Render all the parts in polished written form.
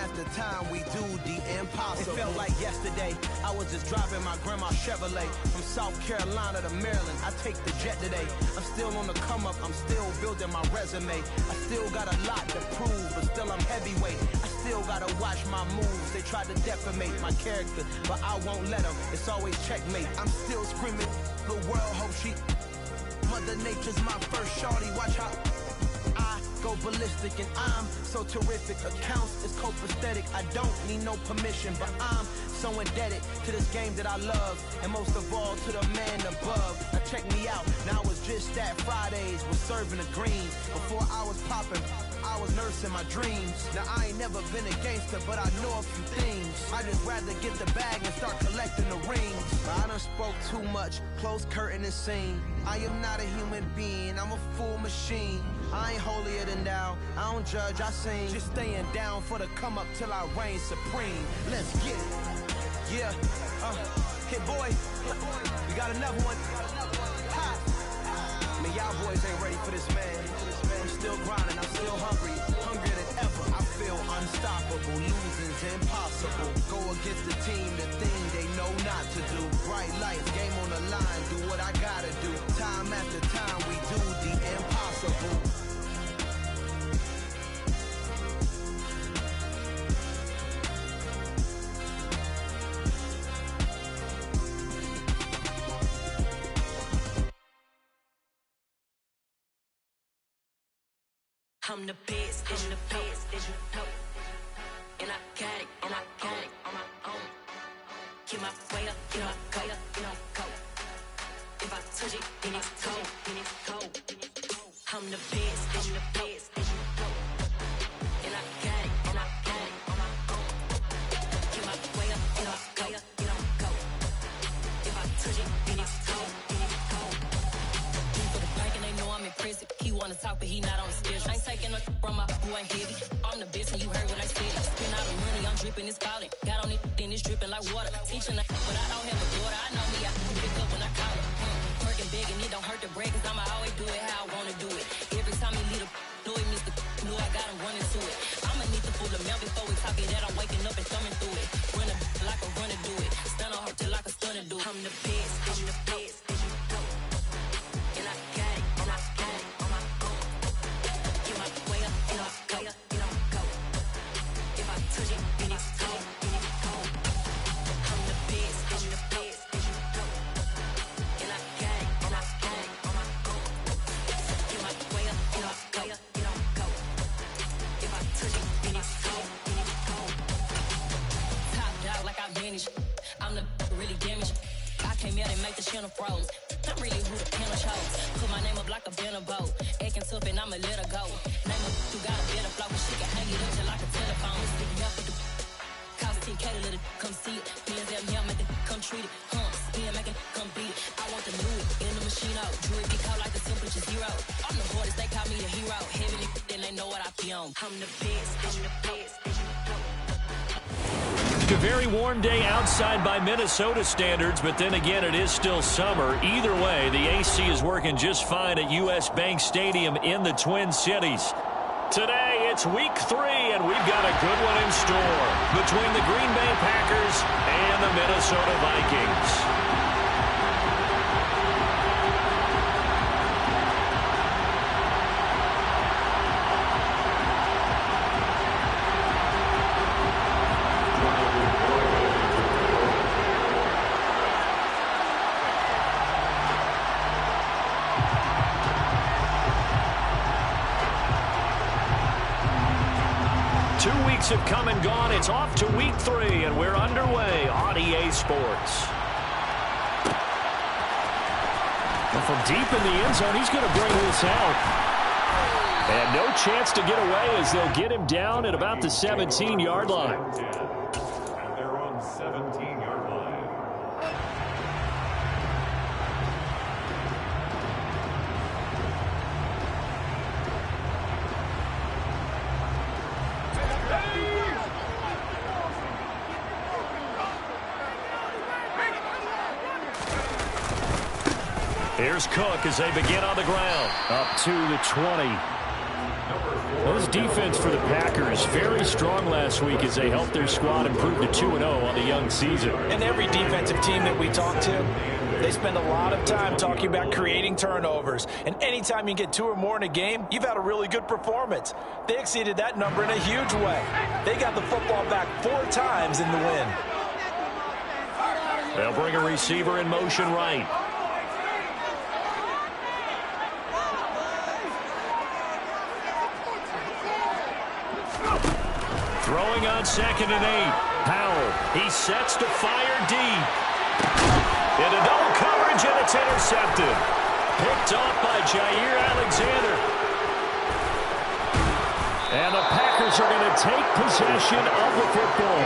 after time, we do the impossible. It felt like yesterday, I was just driving my grandma's Chevrolet from South Carolina to Maryland. I take the jet today. I'm still on the come up, I'm still building my resume. I still got a lot to prove, but still I'm heavyweight. I still gotta watch my moves. They tried to defamate my character, but I won't let them. It's always checkmate. I'm still screaming, the world hope she. Mother Nature's my first shorty. Watch how I go ballistic, and I'm so terrific. Accounts is copacetic. I don't need no permission, but I'm so indebted to this game that I love, and most of all to the man above. Now check me out. Now it's just that Fridays was serving the greens. Before I was popping, I was nursing my dreams. Now I ain't never been a gangster, but I know a few things. I just rather get the bag and start collecting the rings. But I done spoke too much. Close curtain and scene. I am not a human being, I'm a full machine. I ain't holier than thou, I don't judge, I sing. Just staying down for the come up till I reign supreme. Let's get it. Yeah, hit boy, we got another one. Ha. Man, y'all boys ain't ready for this, man. I'm still grinding, I'm still hungry, hungrier than ever. I feel unstoppable, losing's impossible. Go against the team, the thing they know not to do. Bright lights, game on the line, do what I gotta do. Time after time, we do the impossible. I'm the best, I'm the best, as you know. And I got it, and I got it on my own. Get my way up, get my go, get on go. If I touch it, then it's cold, then it's cold. I'm the best, I'm the best, as you know. And I got it, and I got it on my own. Get my way up, get my go, get on go. If I touch it, then it's cold, then it's cold. For the bank and they know I'm in prison. He wanna talk, but he not on the schedule. I ain't taking no from my who ain't heavy. I'm the best and you heard what I said. Spend all the money, I'm dripping, it's falling. Got on it, then it's dripping like water. Teaching like, but I don't have a daughter. I know me, I can pick up when I call her. Working big and it don't hurt the break, cause I'ma always do it how I wanna do it. Every time he lead a know he missed the knew I got him running to it. I'ma need to pull the mail before we talk it that I'm waking up and thumbing through it. Run a like a runner do it. Stun on her till like a stunner do it. I'm the best, I'm the best, as you know. And I got it, and I got it on my own. Get my way up, and I go, get on go. If I touch it, then it's cold, then it's cold. I'm the best, as you know. And I got it, and I got it on my own. Get my way up, and I go, get on go. If I touch it, then it's cold, then it's cold. Top dog like I manage. I'm the really damaged. I came out and make the channel froze. I'm really who the panel chose. Put my name up like a banner boat. Acting tough and I'ma let her go. Name her who got a better flow, but she can hang it up just like a telephone. Sticking up with the cost 10K to let it come see it. Me and them here make it come treat it. Spin make it come beat it. I want the new it in the machine out. Jewelry get caught like the temperature zero. I'm the hardest, they call me the hero. Heavenly, then they know what I be on. I'm the best, I'm the best, as you know. A very warm day outside by Minnesota standards, but then again, it is still summer. Either way, the AC is working just fine at U.S. Bank Stadium in the Twin Cities. Today, it's week 3, and we've got a good one in store between the Green Bay Packers and the Minnesota Vikings. 2 weeks have come and gone. It's off to week 3, and we're underway on EA Sports. And from deep in the end zone, he's going to bring this out. And no chance to get away as they'll get him down at about the 17-yard line. And they're on 17-yard line. Here's Cook as they begin on the ground. Up to the 20. Number 4. This defense for the Packers, very strong last week as they helped their squad improve to 2-0 on the young season. And every defensive team that we talk to, they spend a lot of time talking about creating turnovers. And anytime you get 2 or more in a game, you've had a really good performance. They exceeded that number in a huge way. They got the football back 4 times in the win. They'll bring a receiver in motion right. Throwing on 2nd and 8. Powell, he sets to fire deep. Into double coverage, and it's intercepted. Picked off by Jair Alexander. And the Packers are going to take possession of the football.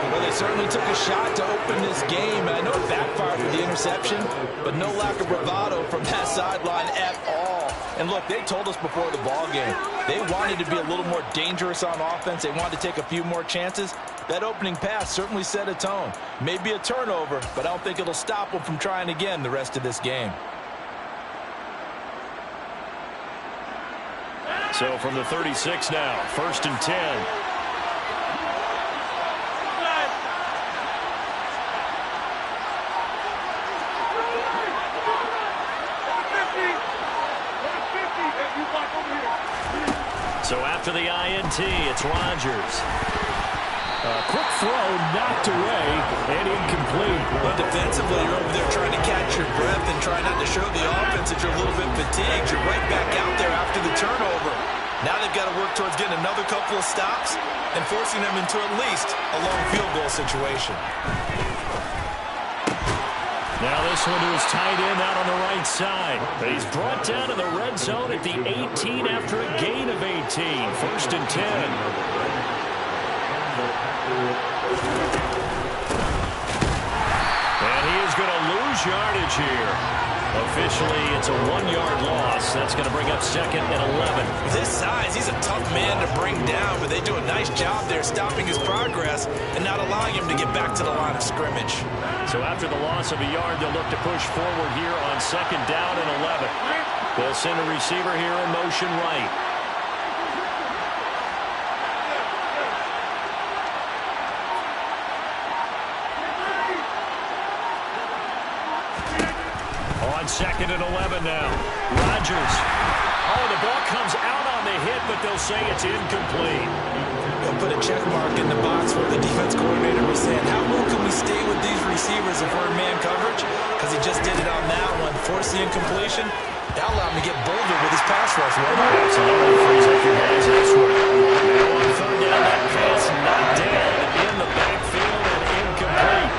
Well, they certainly took a shot to open this game. I know it backfired with the interception, but no lack of bravado from that sideline at all. And look, they told us before the ball game, they wanted to be a little more dangerous on offense. They wanted to take a few more chances. That opening pass certainly set a tone. Maybe a turnover, but I don't think it'll stop them from trying again the rest of this game. So from the 36 now, 1st and 10. So after the INT, it's Rodgers. Quick throw, knocked away, and incomplete. Well, defensively, you're over there trying to catch your breath and try not to show the offense that you're a little bit fatigued. You're right back out there after the turnover. Now they've got to work towards getting another couple of stops and forcing them into at least a long field goal situation. Now this one to his tight end out on the right side. But he's brought down to the red zone at the 18 after a gain of 18. 1st and 10. And he is going to lose yardage here. Officially, it's a 1-yard loss. That's going to bring up 2nd and 11. With his size, he's a tough man to bring down, but they do a nice job there stopping his progress and not allowing him to get back to the line of scrimmage. So after the loss of a yard, they'll look to push forward here on 2nd down and 11. They'll send a receiver here in motion right. On 2nd and 11 now. Rodgers. Oh, the ball comes out on the hit, but they'll say it's incomplete. They'll put a check mark in the box where the defense coordinator was saying, how well can we stay with these receivers if we're in man coverage? Because he just did it on that one. Force the incompletion. That allowed him to get bolder with his pass rush. Absolutely frees up your guys elsewhere. Now on 3rd down, that pass knocked down in the backfield and incomplete.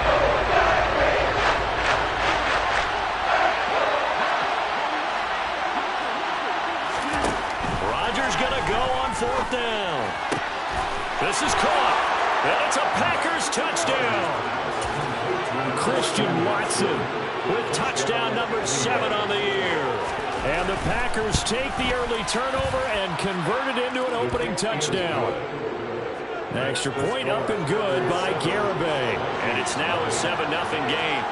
Rodgers going to go on 4th down. This is caught, and it's a Packers touchdown. Christian Watson with touchdown number 7 on the year. And the Packers take the early turnover and convert it into an opening touchdown. Extra point up and good by Garibay. And it's now a 7-0 game.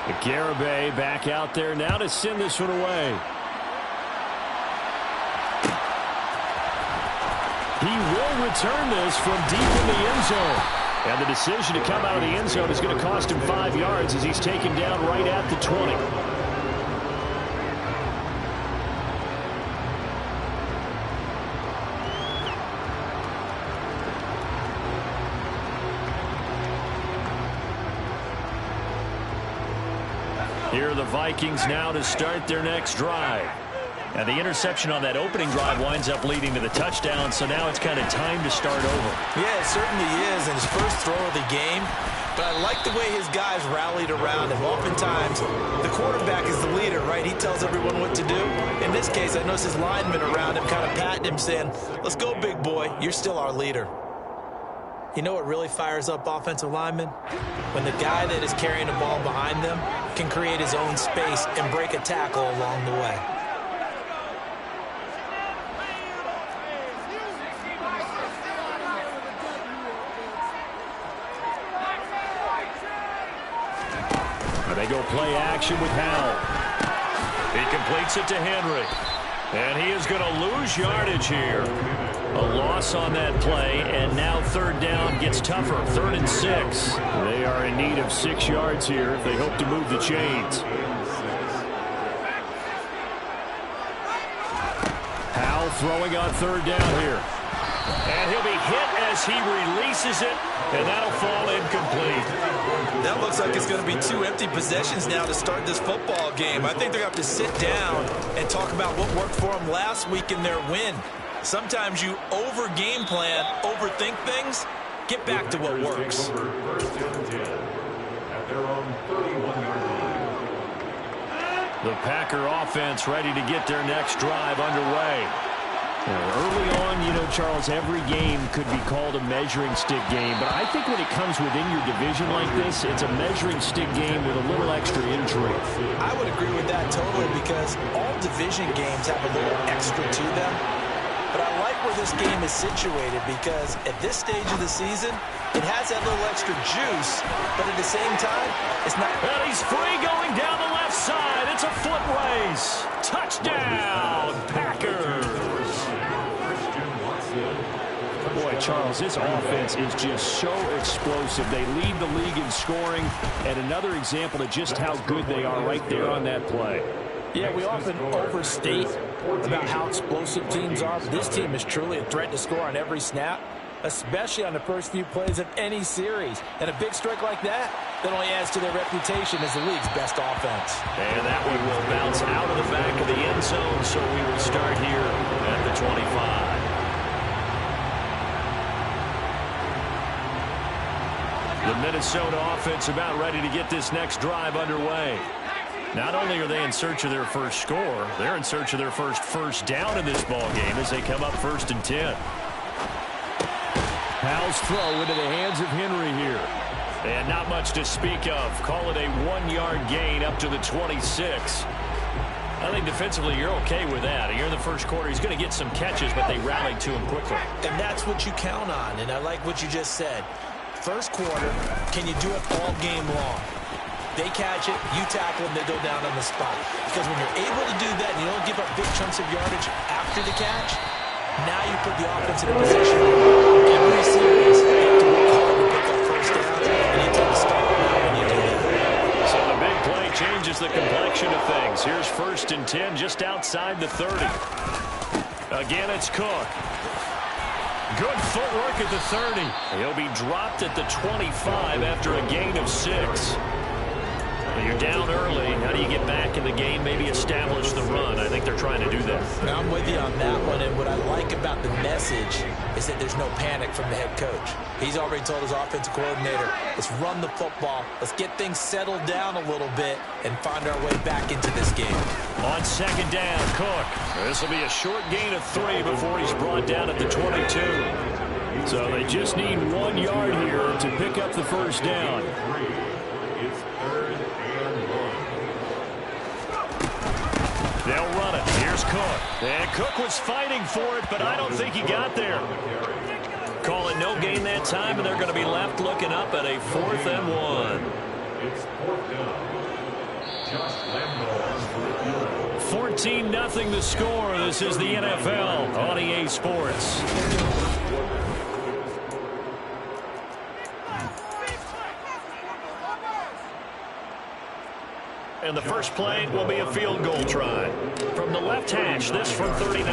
But Garibay back out there now to send this one away. He will return this from deep in the end zone. And the decision to come out of the end zone is going to cost him 5 yards as he's taken down right at the 20. Here are the Vikings now to start their next drive. And the interception on that opening drive winds up leading to the touchdown, so now it's kind of time to start over. Yeah, it certainly is, and his first throw of the game. But I like the way his guys rallied around him. Oftentimes, the quarterback is the leader, right? He tells everyone what to do. In this case, I noticed his linemen around him kind of patting him, saying, let's go, big boy. You're still our leader. You know what really fires up offensive linemen? When the guy that is carrying the ball behind them can create his own space and break a tackle along the way. They go play action with Howell. He completes it to Henry. And he is going to lose yardage here. A loss on that play, and now third down gets tougher. 3rd and 6. They are in need of 6 yards here if they hope to move the chains. Powell throwing on 3rd down here. And he'll be hit as he releases it, and that'll fall incomplete. That looks like it's going to be 2 empty possessions now to start this football game. I think they're going to have to sit down and talk about what worked for them last week in their win. Sometimes you over-game plan, overthink things. Get back to what works. The Packer offense ready to get their next drive underway. Early on, Charles, every game could be called a measuring stick game, but I think when it comes within your division like this, it's a measuring stick game with a little extra intrigue. I would agree with that totally because all division games have a little extra to them. But I like where this game is situated because at this stage of the season, it has that little extra juice, but at the same time, it's not. And he's free going down the left side. It's a foot race. Touchdown, Packers. Boy, Charles, this offense is just so explosive. They lead the league in scoring, and another example of just how good they are right there on that play. Yeah, we often overstate about how explosive teams are. This team is truly a threat to score on every snap, especially on the first few plays of any series. And a big strike like that only adds to their reputation as the league's best offense. And that one will bounce out of the back of the end zone, so we will start here at the 25. The Minnesota offense about ready to get this next drive underway. Not only are they in search of their first score, they're in search of their first down in this ball game as they come up 1st and 10. Powell's throw into the hands of Henry here. And not much to speak of. Call it a 1-yard gain up to the 26. I think defensively you're okay with that. Here in the first quarter, he's going to get some catches, but they rallied to him quickly. And that's what you count on, and I like what you just said. First quarter, can you do it all game long? They catch it, you tackle them, they go down on the spot. Because when you're able to do that and you don't give up big chunks of yardage after the catch, now you put the offense in a position every series you have to work hard to pick up first down, and you take a start when you do that. So the big play changes the complexion of things. Here's 1st and 10 just outside the 30. Again, it's Cook. Good footwork at the 30. He'll be dropped at the 25 after a gain of 6. You're down early. How do you get back in the game? Maybe establish the run. I think they're trying to do that. I'm with you on that one, and what I like about the message is that there's no panic from the head coach. He's already told his offensive coordinator, let's run the football, let's get things settled down a little bit and find our way back into this game. On 2nd down, Cook. This will be a short gain of 3 before he's brought down at the 22. So they just need 1 yard here to pick up the first down. They'll run it. Here's Cook. And Cook was fighting for it, but I don't think he got there. Call it no gain that time, and they're going to be left looking up at a 4th and 1. It's 4th down. 14-0 the score. This is the NFL on EA Sports. And the first play will be a field goal try. From the left hash, this from 39.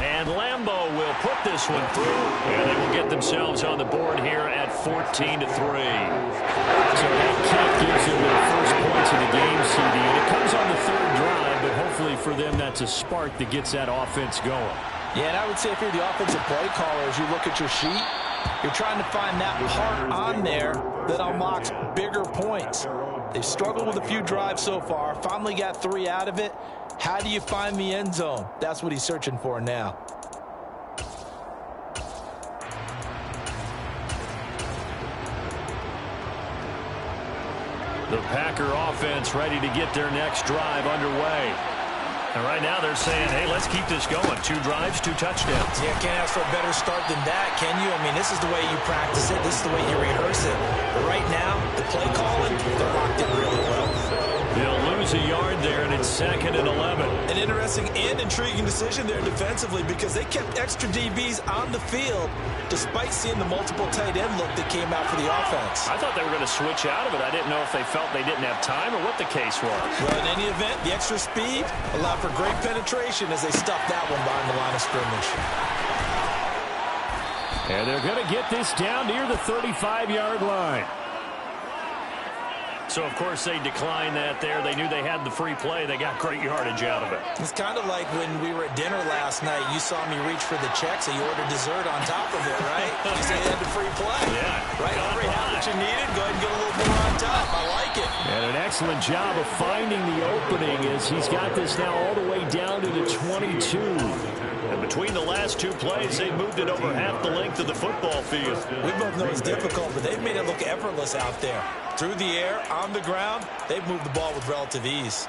And Lambeau will put this one through, and they will get themselves on the board here at 14-3. So that kick gives them their first points of the game, CD. And it comes on the 3rd drive, but hopefully for them that's a spark that gets that offense going. Yeah, and I would say if you're the offensive play caller, as you look at your sheet, you're trying to find that part on there that unlocks bigger points. They've struggled with a few drives so far, finally got 3 out of it. How do you find the end zone? That's what he's searching for now. The Packer offense ready to get their next drive underway. And right now they're saying, hey, let's keep this going. 2 drives, 2 touchdowns. Yeah, can't ask for a better start than that, can you? I mean, this is the way you practice it. This is the way you rehearse it. But right now, the play calling, they're locked in really well. They'll lose lose a yard there, and it's 2nd and 11. An interesting and intriguing decision there defensively because they kept extra DBs on the field despite seeing the multiple tight end look that came out for the offense. I thought they were going to switch out of it. I didn't know if they felt they didn't have time or what the case was. Well, in any event, the extra speed allowed for great penetration as they stuffed that one behind the line of scrimmage. And they're going to get this down near the 35-yard line. So, of course, they declined that there. They knew they had the free play. They got great yardage out of it. It's kind of like when we were at dinner last night. You saw me reach for the check, so you ordered dessert on top of it, right? You said you had the free play. Yeah. Right? Every half that you needed, go ahead and get a little more on top. I like it. And an excellent job of finding the opening as he's got this now all the way down to the 22. And between the last two plays, they moved it over half the length of the football field. We both know it's difficult, but they've made it look effortless out there. Through the air, on the ground, they've moved the ball with relative ease.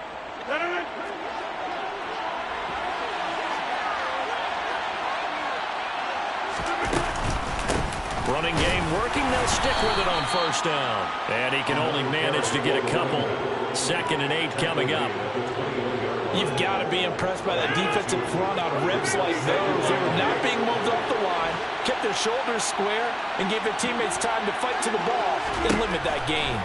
Running game working. They'll stick with it on first down. And he can only manage to get a couple. 2nd and 8 coming up. You've got to be impressed by that defensive front on rips like those. They were not being moved off the line, kept their shoulders square, and gave their teammates time to fight to the ball and limit that gain.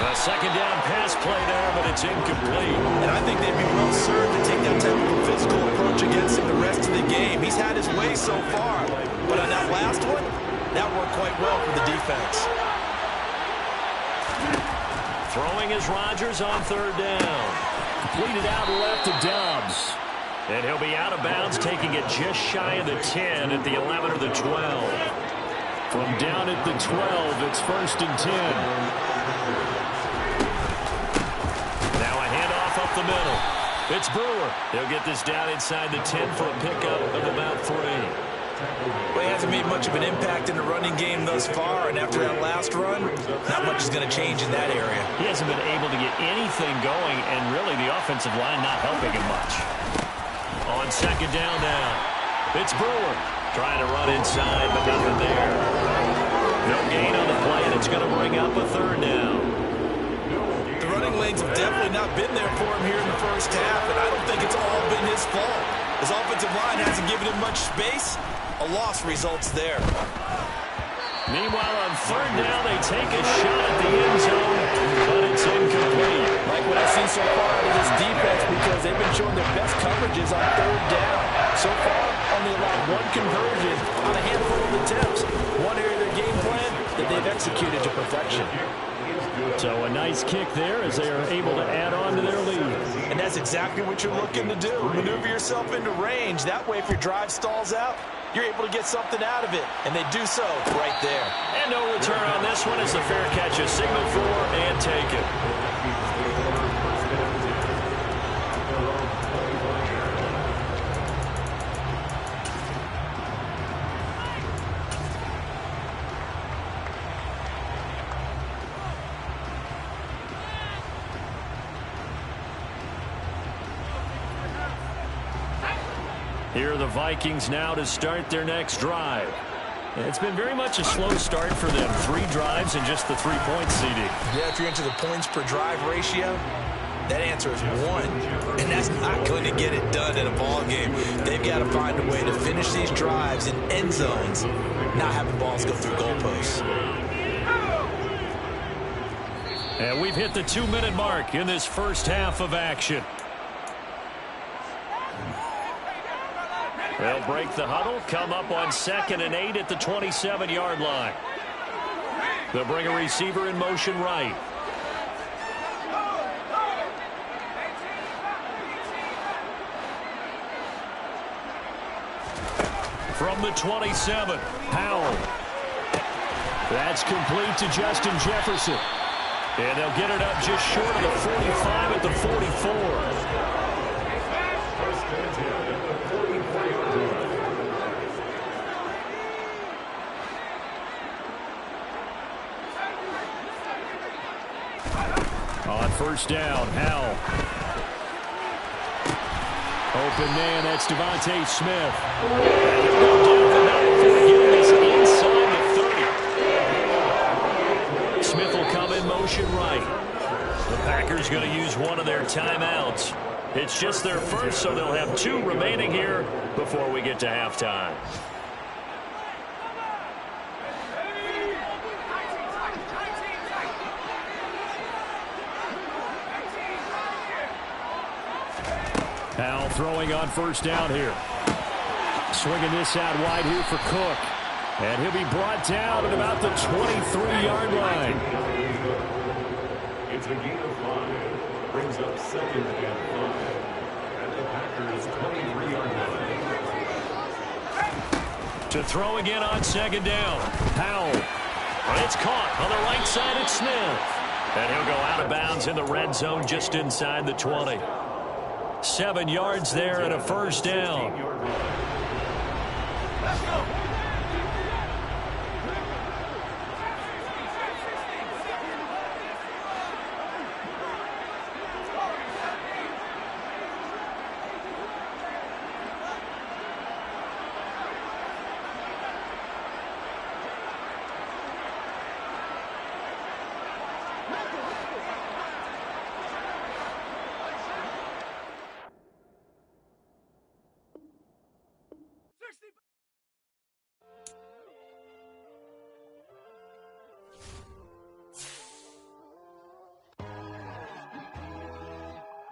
A 2nd down pass play there, but it's incomplete. And I think they'd be well served to take that type of physical approach against him the rest of the game. He's had his way so far, but on that last one, that worked quite well for the defense. Throwing is Rodgers on 3rd down. Completed out left to Dobbs. And he'll be out of bounds, taking it just shy of the 10 at the 11 or the 12. From down at the 12, it's 1st and 10. Now a handoff up the middle. It's Brewer. He'll get this down inside the 10 for a pickup of about 3. Well, he hasn't made much of an impact in the running game thus far, and after that last run, not much is going to change in that area. He hasn't been able to get anything going, and really the offensive line not helping him much. On 2nd down now, it's Brewer trying to run inside, but nothing there. No gain on the play, and it's going to bring up a 3rd down. The running lanes have definitely not been there for him here in the first half, and I don't think it's all been his fault. His offensive line hasn't given him much space. A loss results there. Meanwhile, on 3rd down, they take a shot at the end zone, but it's incomplete. Like what I've seen so far out of this defense because they've been showing their best coverages on 3rd down. So far, only allowed 1 conversion on a handful of attempts. One area of their game plan that they've executed to perfection. So a nice kick there as they are able to add on to their lead. And that's exactly what you're looking to do. Maneuver yourself into range. That way, if your drive stalls out, you're able to get something out of it. And they do so right there. And no return on this one as the fair catch is signaled for and taken. Here are the Vikings now to start their next drive. It's been very much a slow start for them. 3 drives and just the 3-point CD. Yeah, if you're into the points per drive ratio, that answer is 1. And that's not going to get it done in a ball game. They've got to find a way to finish these drives in end zones, not having balls go through goalposts. And we've hit the 2-minute mark in this first half of action. They'll break the huddle, come up on 2nd and 8 at the 27-yard line. They'll bring a receiver in motion right. From the 27, Howell. That's complete to Justin Jefferson. And they'll get it up just short of the 45 at the 44. On first down, Howell. Open man, that's Devontae Smith. And he'll go down for that before getting this inside the 30. Smith will come in motion Packers going to use one of their timeouts. It's just their first, so they'll have 2 remaining here before we get to halftime. Now throwing on first down here. Swinging this out wide here for Cook. And he'll be brought down at about the 23-yard line. It's a gain of 5. Brings up 2nd and 5. At the Packers' 23-yard line. To throw again on 2nd down. Powell. But it's caught on the right side at Smith. And he'll go out of bounds in the red zone just inside the 20. 7 yards there and a first down. Let's go.